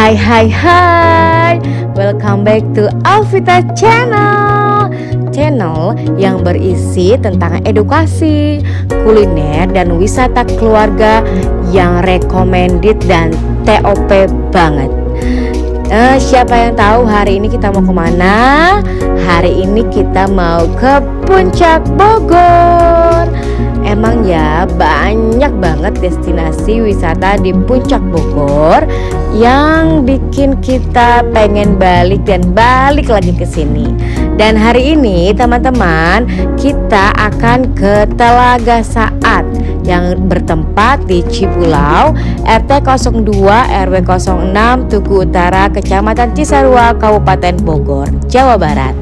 Hai, welcome back to Alvita Channel. Channel yang berisi tentang edukasi, kuliner, dan wisata keluarga yang recommended dan TOP banget. Siapa yang tahu hari ini kita mau kemana? Hari ini kita mau ke Puncak Bogor. Emang ya banyak banget destinasi wisata di Puncak Bogor yang bikin kita pengen balik dan balik lagi ke sini. Dan hari ini teman-teman, kita akan ke Telaga Saat yang bertempat di Cibulau, RT 02 RW 06 Tugu Utara, Kecamatan Cisarua, Kabupaten Bogor, Jawa Barat.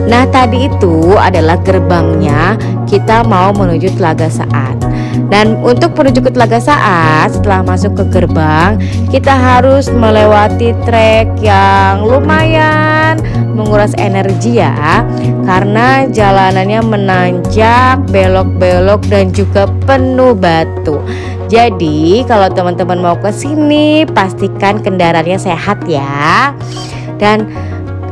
Nah, tadi itu adalah gerbangnya, kita mau menuju Telaga Saat. Dan untuk menuju ke Telaga Saat, setelah masuk ke gerbang, kita harus melewati trek yang lumayan menguras energi ya, karena jalanannya menanjak, belok-belok, dan juga penuh batu. Jadi kalau teman-teman mau ke sini, pastikan kendaraannya sehat ya. Dan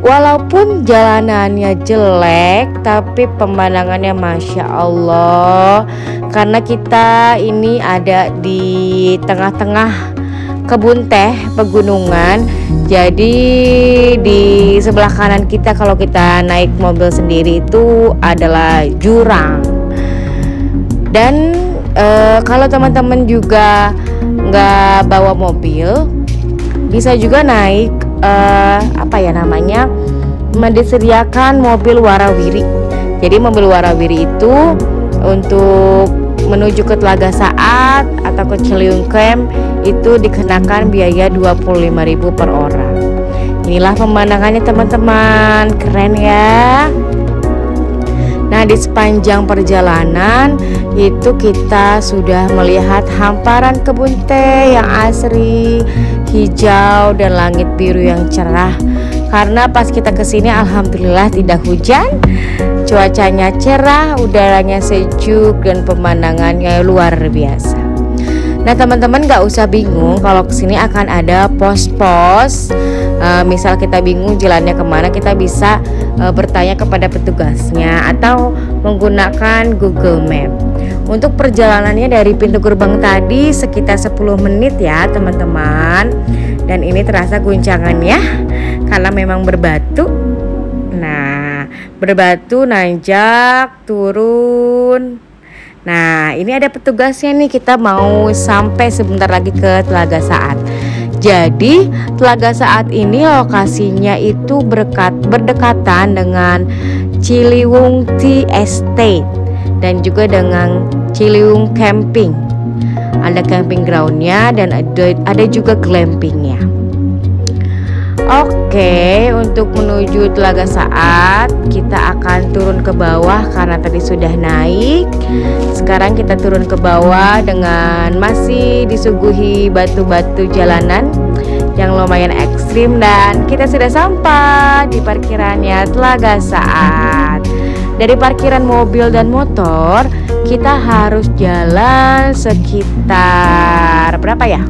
walaupun jalanannya jelek, tapi pemandangannya Masya Allah, karena kita ini ada di tengah-tengah kebun teh pegunungan. Jadi di sebelah kanan kita kalau kita naik mobil sendiri itu adalah jurang. Dan kalau teman-teman juga nggak bawa mobil, bisa juga naik disediakan mobil warawiri. Jadi mobil warawiri itu untuk menuju ke Telaga Saat atau ke Ciliwung Camp itu dikenakan biaya 25.000 per orang. Inilah pemandangannya teman-teman, keren ya. Nah, di sepanjang perjalanan itu kita sudah melihat hamparan kebun teh yang asri, hijau, dan langit biru yang cerah. Karena pas kita kesini alhamdulillah tidak hujan, cuacanya cerah, udaranya sejuk, dan pemandangannya luar biasa. Nah teman-teman, gak usah bingung kalau kesini akan ada pos-pos. Misal kita bingung jalannya kemana, kita bisa bertanya kepada petugasnya atau menggunakan Google Map. Untuk perjalanannya dari pintu gerbang tadi sekitar 10 menit ya teman-teman. Dan ini terasa guncangannya karena memang berbatu. Nah, berbatu, nanjak, turun. Nah, ini ada petugasnya nih, kita mau sampai sebentar lagi ke Telaga Saat. Jadi, Telaga Saat ini lokasinya itu berdekatan dengan Ciliwung Tea Estate dan juga dengan Ciliwung Camping. Ada camping groundnya dan ada juga glampingnya. Oke, untuk menuju Telaga Saat kita akan turun ke bawah karena tadi sudah naik. Sekarang kita turun ke bawah dengan masih disuguhi batu-batu jalanan yang lumayan ekstrim, dan kita sudah sampai di parkirannya Telaga Saat. Dari parkiran mobil dan motor kita harus jalan sekitar berapa ya?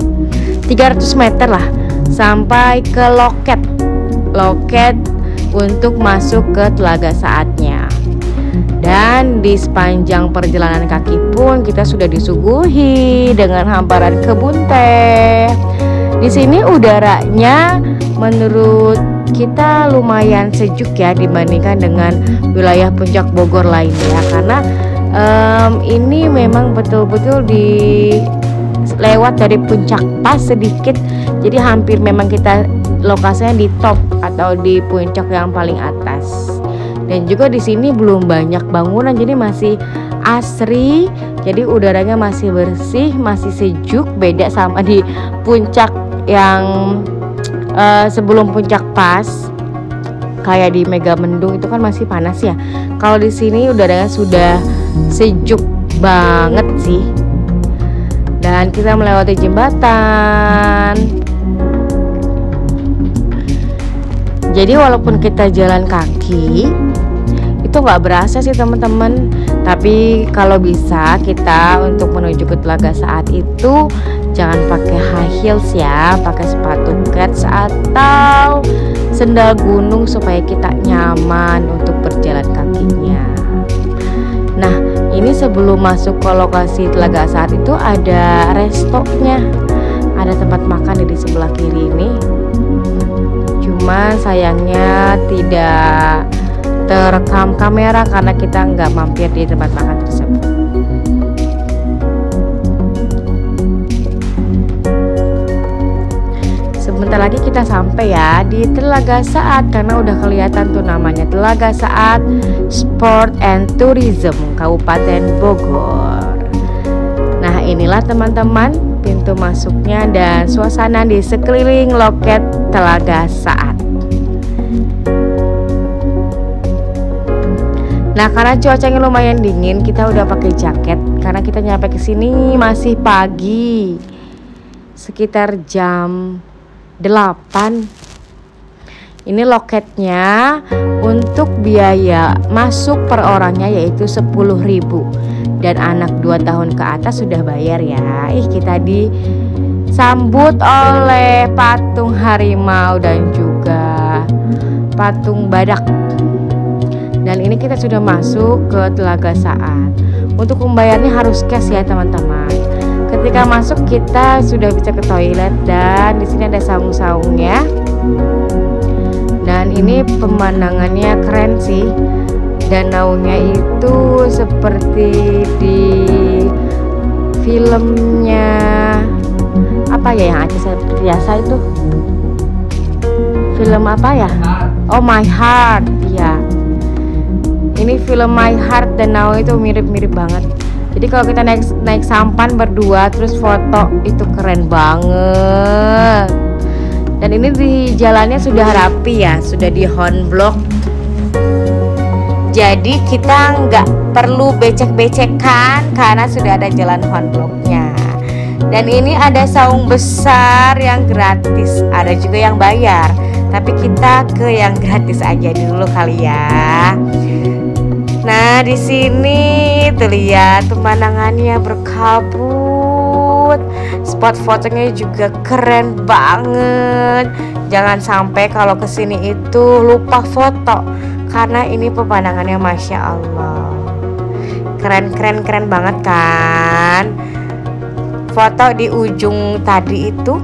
300 meter lah sampai ke loket untuk masuk ke Telaga Saatnya. Dan di sepanjang perjalanan kaki pun kita sudah disuguhi dengan hamparan kebun teh. Di sini udaranya menurut kita lumayan sejuk ya dibandingkan dengan wilayah Puncak Bogor lainnya, karena ini memang betul-betul lewat dari puncak pas sedikit. Jadi hampir memang kita lokasinya di top atau di puncak yang paling atas. Dan juga di sini belum banyak bangunan, jadi masih asri. Jadi udaranya masih bersih, masih sejuk, beda sama di puncak yang sebelum puncak pas. Kayak di Megamendung itu kan masih panas ya. Kalau di sini udaranya sudah sejuk banget sih. Dan kita melewati jembatan. Jadi walaupun kita jalan kaki itu nggak berasa sih teman-teman. Tapi kalau bisa kita untuk menuju ke Telaga Saat itu jangan pakai high heels ya, pakai sepatu kets atau sendal gunung supaya kita nyaman untuk berjalan kakinya. Nah, ini sebelum masuk ke lokasi Telaga Saat itu ada restonya, ada tempat makan di sebelah kiri ini. Cuma sayangnya tidak terekam kamera karena kita nggak mampir di tempat makan tersebut. Sebentar lagi kita sampai ya di Telaga Saat, karena udah kelihatan tuh namanya Telaga Saat Sport and Tourism Kabupaten Bogor. Nah, inilah teman-teman pintu masuknya dan suasana di sekeliling loket Telaga Saat. Nah, karena cuacanya lumayan dingin, kita udah pakai jaket karena kita nyampe ke sini masih pagi, sekitar jam 8. Ini loketnya, untuk biaya masuk per orangnya yaitu 10.000 dan anak 2 tahun ke atas sudah bayar ya. Kita disambut oleh patung harimau dan juga patung badak. Dan ini kita sudah masuk ke Telaga Saat. Untuk membayarnya harus cash ya teman-teman. Ketika masuk kita sudah bisa ke toilet dan di sini ada saung-saungnya. Dan ini pemandangannya keren sih. Danaunya itu seperti di filmnya apa ya yang Aceh biasa itu? Film apa ya? Oh, My Heart. Ya. Ini film My Heart, danau itu mirip-mirip banget. Jadi kalau kita naik sampan berdua terus foto itu keren banget. Dan ini di jalannya sudah rapi ya, sudah di hornblock. Jadi kita nggak perlu becek-becekan karena sudah ada jalan hornblocknya. Dan ini ada saung besar yang gratis, ada juga yang bayar. Tapi kita ke yang gratis aja dulu kali ya. Nah, di sini tuh lihat pemandangannya berkabut. Spot fotonya juga keren banget. Jangan sampai kalau kesini itu lupa foto karena ini pemandangannya Masya Allah. Keren banget kan. Foto di ujung tadi itu,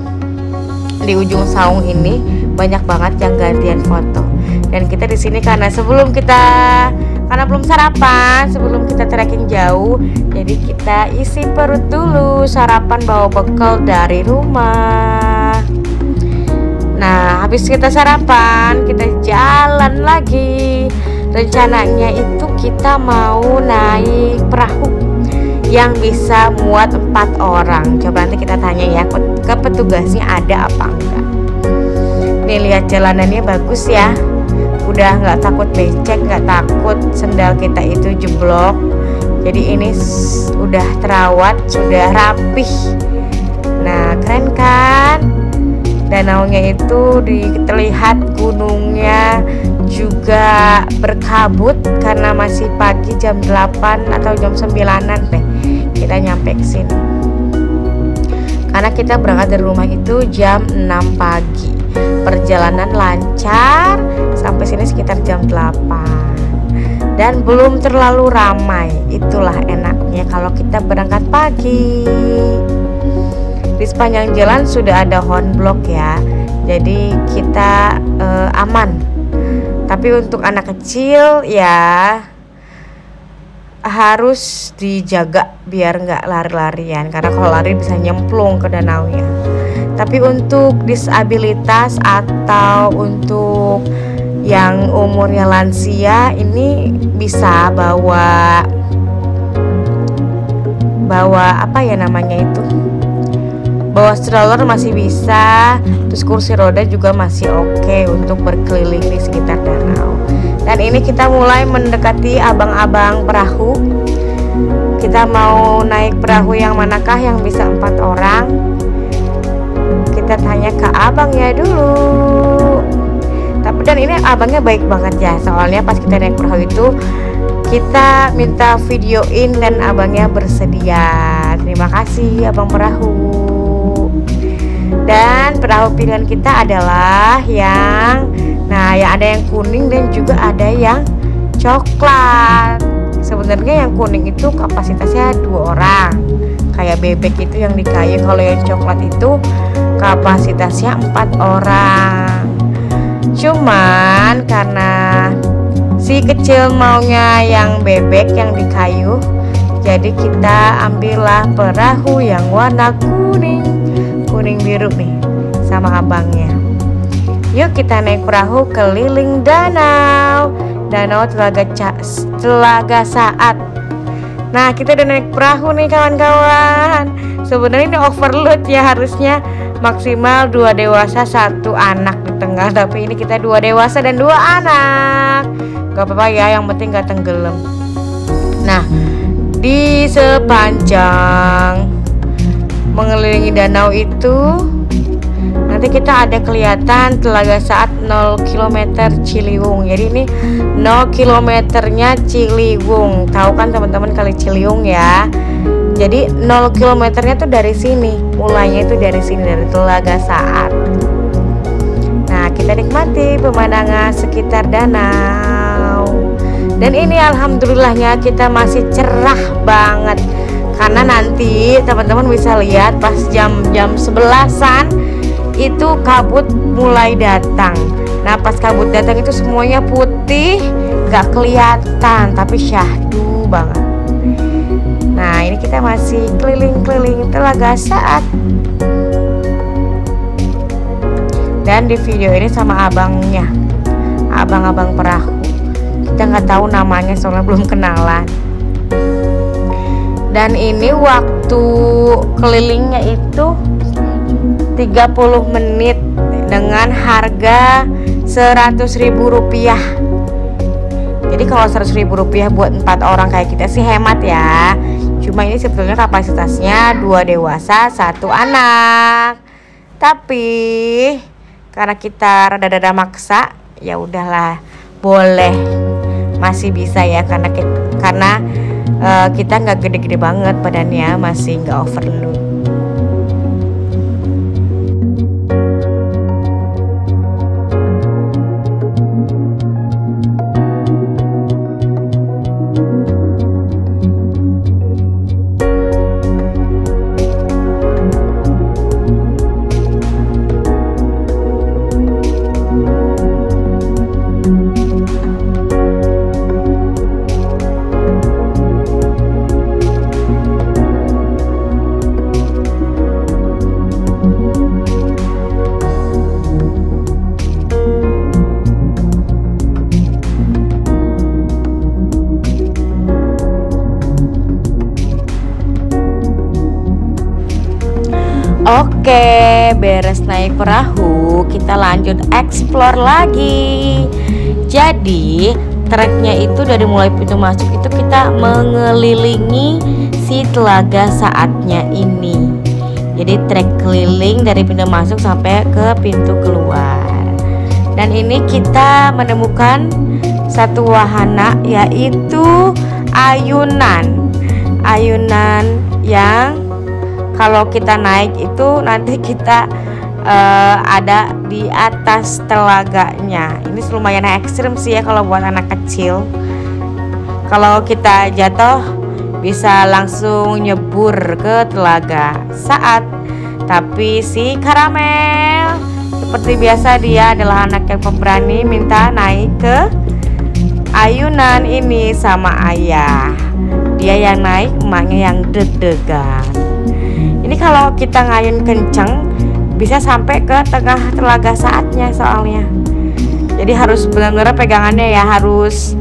di ujung saung ini banyak banget yang gantian foto. Dan kita di sini karena belum sarapan, sebelum kita trekking jauh, jadi kita isi perut dulu, sarapan bawa bekal dari rumah. Nah, habis kita sarapan, kita jalan lagi. Rencananya itu kita mau naik perahu yang bisa muat 4 orang. Coba nanti kita tanya ya ke petugasnya ada apa enggak. Nih, lihat jalanannya bagus ya. Udah nggak takut becek, nggak takut sendal kita itu jeblok. Jadi ini udah terawat, sudah rapih. Nah, keren kan? Danaunya itu terlihat, gunungnya juga berkabut karena masih pagi, jam 8 atau jam 9-an deh kita nyampe ke sini. Karena kita berangkat dari rumah itu jam 6 pagi. Perjalanan lancar sampai sini sekitar jam 8 dan belum terlalu ramai. Itulah enaknya kalau kita berangkat pagi. Di sepanjang jalan sudah ada hornblock ya, jadi kita aman. Tapi untuk anak kecil ya harus dijaga biar nggak lari-larian, karena kalau lari bisa nyemplung ke danaunya. Tapi untuk disabilitas atau untuk yang umurnya lansia ini bisa bawa apa ya namanya itu, bawa stroller masih bisa, terus kursi roda juga masih oke untuk berkeliling di sekitar danau. Dan ini kita mulai mendekati abang-abang perahu. Kita mau naik perahu yang manakah yang bisa 4 orang? Kita tanya ke abangnya dulu. Dan ini abangnya baik banget ya, soalnya pas kita naik perahu itu kita minta videoin dan abangnya bersedia. Terima kasih abang perahu. Dan perahu pilihan kita adalah yang ada yang kuning dan juga ada yang coklat. Sebenarnya yang kuning itu kapasitasnya 2 orang, kayak bebek itu yang di kayu. Kalau yang coklat itu kapasitasnya 4 orang. Cuman karena si kecil maunya yang bebek yang di kayu, jadi kita ambillah perahu yang warna kuning biru nih sama abangnya. Yuk kita naik perahu keliling danau Telaga Saat. Nah, kita udah naik perahu nih kawan-kawan. Sebenarnya ini overload ya, harusnya maksimal 2 dewasa 1 anak di tengah, tapi ini kita 2 dewasa dan 2 anak. Gak apa-apa ya, yang penting gak tenggelam. Nah, di sepanjang mengelilingi danau itu nanti kita ada kelihatan Telaga Saat 0 km Ciliwung. Jadi ini 0 kilometernya Ciliwung. Tahu kan teman-teman kali Ciliwung ya. Jadi 0 kilometernya tuh dari sini. Mulainya itu dari sini, dari Telaga Saat. Nah, kita nikmati pemandangan sekitar danau. Dan ini alhamdulillahnya kita masih cerah banget. Karena nanti teman-teman bisa lihat pas jam 11-an itu kabut mulai datang. Nah, pas kabut datang itu semuanya putih, gak kelihatan, tapi syahdu banget. Nah, ini kita masih keliling-keliling Telaga Saat. Dan di video ini sama abangnya, abang-abang perahu. Kita nggak tahu namanya soalnya belum kenalan. Dan ini waktu kelilingnya itu 30 menit dengan harga Rp100.000. Jadi kalau Rp100.000 buat 4 orang kayak kita sih hemat ya. Cuma ini sebetulnya kapasitasnya 2 dewasa 1 anak. Tapi karena kita rada-rada maksa, ya udahlah, boleh, masih bisa ya, karena kita nggak gede-gede banget badannya, masih nggak overload. Oke, beres naik perahu, kita lanjut explore lagi. Jadi treknya itu dari mulai pintu masuk itu kita mengelilingi si Telaga Saatnya ini. Jadi trek keliling dari pintu masuk sampai ke pintu keluar. Dan ini kita menemukan satu wahana, yaitu ayunan. Ayunan yang kalau kita naik itu nanti kita ada di atas telaganya. Ini lumayan ekstrim sih ya kalau buat anak kecil. Kalau kita jatuh bisa langsung nyebur ke Telaga Saat. Tapi si Karamel seperti biasa, dia adalah anak yang pemberani, minta naik ke ayunan ini sama ayah. Dia yang naik, emaknya yang deg-degan. Ini kalau kita ngayun kenceng bisa sampai ke tengah Telaga Saatnya soalnya. Jadi harus benar-benar pegangannya ya, harus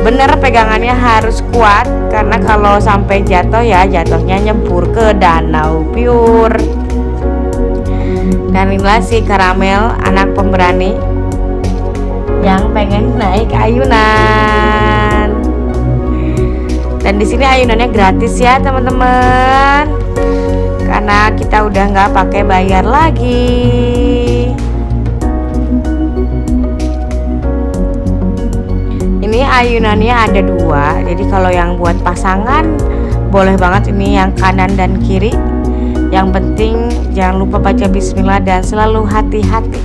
bener pegangannya, harus kuat. Karena kalau sampai jatuh ya jatuhnya nyebur ke danau pure. Dan inilah si Karamel, anak pemberani yang pengen naik ayunan. Dan di sini ayunannya gratis ya teman-teman, karena kita udah nggak pakai bayar lagi. Ini ayunannya ada 2, jadi kalau yang buat pasangan boleh banget ini yang kanan dan kiri. Yang penting jangan lupa baca bismillah dan selalu hati-hati.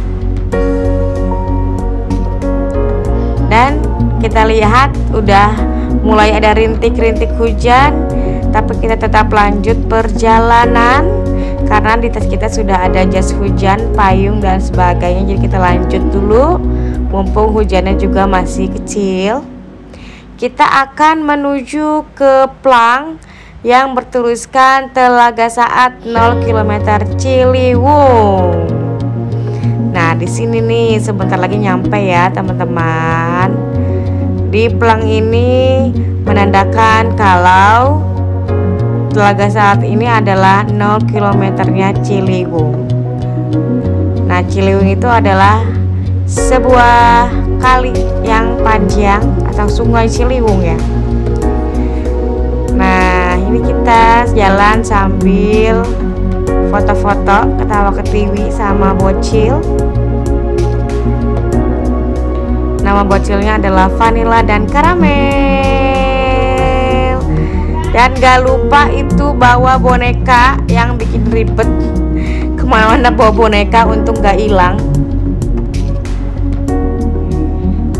Dan kita lihat udah mulai ada rintik-rintik hujan, tapi kita tetap lanjut perjalanan karena di tas kita sudah ada jas hujan, payung dan sebagainya. Jadi kita lanjut dulu mumpung hujannya juga masih kecil. Kita akan menuju ke plang yang bertuliskan Telaga Saat 0 km Ciliwung. Nah, di sini nih sebentar lagi nyampe ya, teman-teman. Di plang ini menandakan kalau Telaga Saat ini adalah 0 kilometernya Ciliwung. Nah, Ciliwung itu adalah sebuah kali yang panjang atau sungai Ciliwung ya. Nah, ini kita jalan sambil foto-foto, ketawa ketiwi sama bocil. Nama bocilnya adalah Vanilla dan Karamel. Dan gak lupa itu bawa boneka yang bikin ribet. Kemana-mana bawa boneka untuk gak hilang.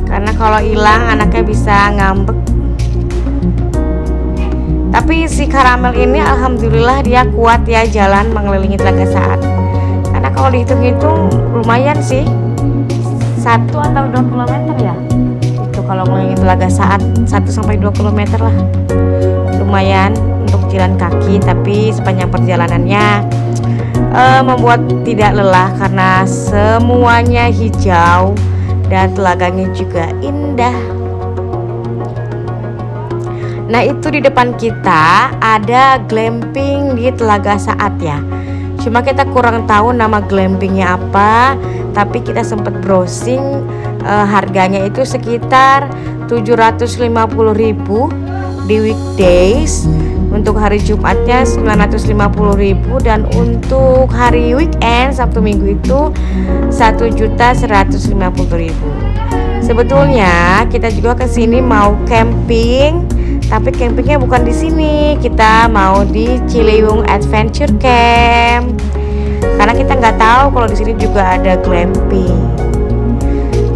Karena kalau hilang anaknya bisa ngambek. Tapi si Karamel ini alhamdulillah dia kuat ya jalan mengelilingi Telaga Saat. Karena kalau dihitung-hitung lumayan sih, 1 atau 2 km ya. Itu kalau mengelilingi Telaga Saat 1-2 km lah. Lumayan untuk jalan kaki, tapi sepanjang perjalanannya membuat tidak lelah karena semuanya hijau dan telaganya juga indah. Nah, itu di depan kita ada glamping di Telaga Saat ya. Cuma kita kurang tahu nama glampingnya apa, tapi kita sempat browsing, harganya itu sekitar 750.000 di weekdays. Untuk hari Jumatnya 950.000 dan untuk hari weekend Sabtu Minggu itu 1.150.000. Sebetulnya kita juga kesini mau camping, tapi campingnya bukan di sini. Kita mau di Ciliwung Adventure Camp. Karena kita nggak tahu kalau di sini juga ada glamping.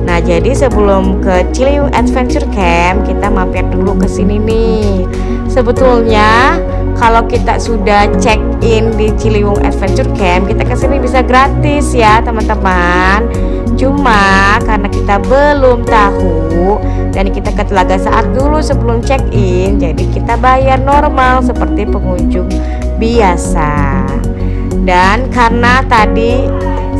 Nah, jadi sebelum ke Ciliwung Adventure Camp, kita mampir dulu ke sini nih. Sebetulnya kalau kita sudah check in di Ciliwung Adventure Camp, kita kesini bisa gratis ya, teman-teman. Cuma karena kita belum tahu dan kita ke Telaga Saat dulu sebelum check in, jadi kita bayar normal seperti pengunjung biasa. Dan karena tadi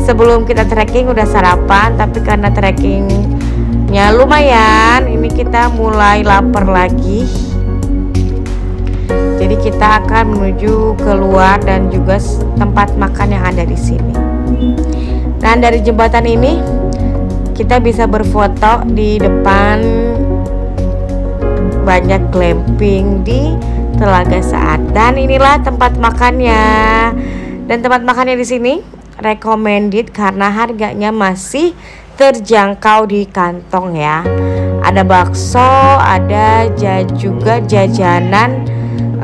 sebelum kita trekking udah sarapan, tapi karena trekkingnya lumayan, ini kita mulai lapar lagi. Jadi kita akan menuju keluar dan juga tempat makan yang ada di sini. Nah, dari jembatan ini kita bisa berfoto di depan banyak glamping di Telaga Saat. Dan inilah tempat makannya. Dan tempat makannya di sini recommended karena harganya masih terjangkau di kantong ya. Ada bakso, ada juga jajanan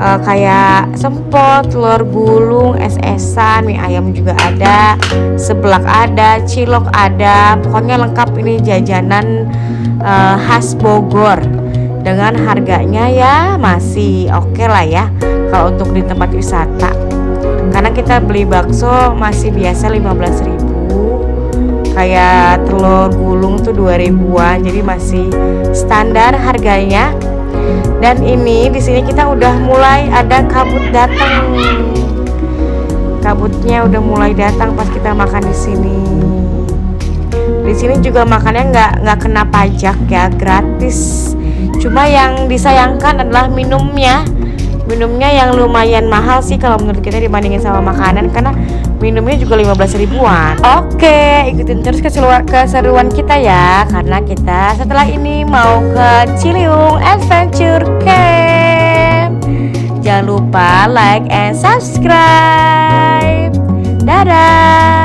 kayak sempol, telur gulung, es-esan, mie ayam juga ada, seblak ada, cilok ada, pokoknya lengkap ini jajanan khas Bogor. Dengan harganya ya masih oke lah ya kalau untuk di tempat wisata. Karena kita beli bakso masih biasa 15.000, kayak telur gulung tuh 2.000-an, jadi masih standar harganya. Dan ini di sini kita udah mulai ada kabut datang. Kabutnya udah mulai datang pas kita makan di sini. Di sini juga makannya nggak kena pajak ya, gratis. Cuma yang disayangkan adalah minumnya. Minumnya yang lumayan mahal sih kalau menurut kita dibandingin sama makanan, karena minumnya juga 15.000-an. Oke, ikutin terus keseruan kita ya, karena kita setelah ini mau ke Ciliwung Adventure Camp. Jangan lupa like and subscribe. Dadah.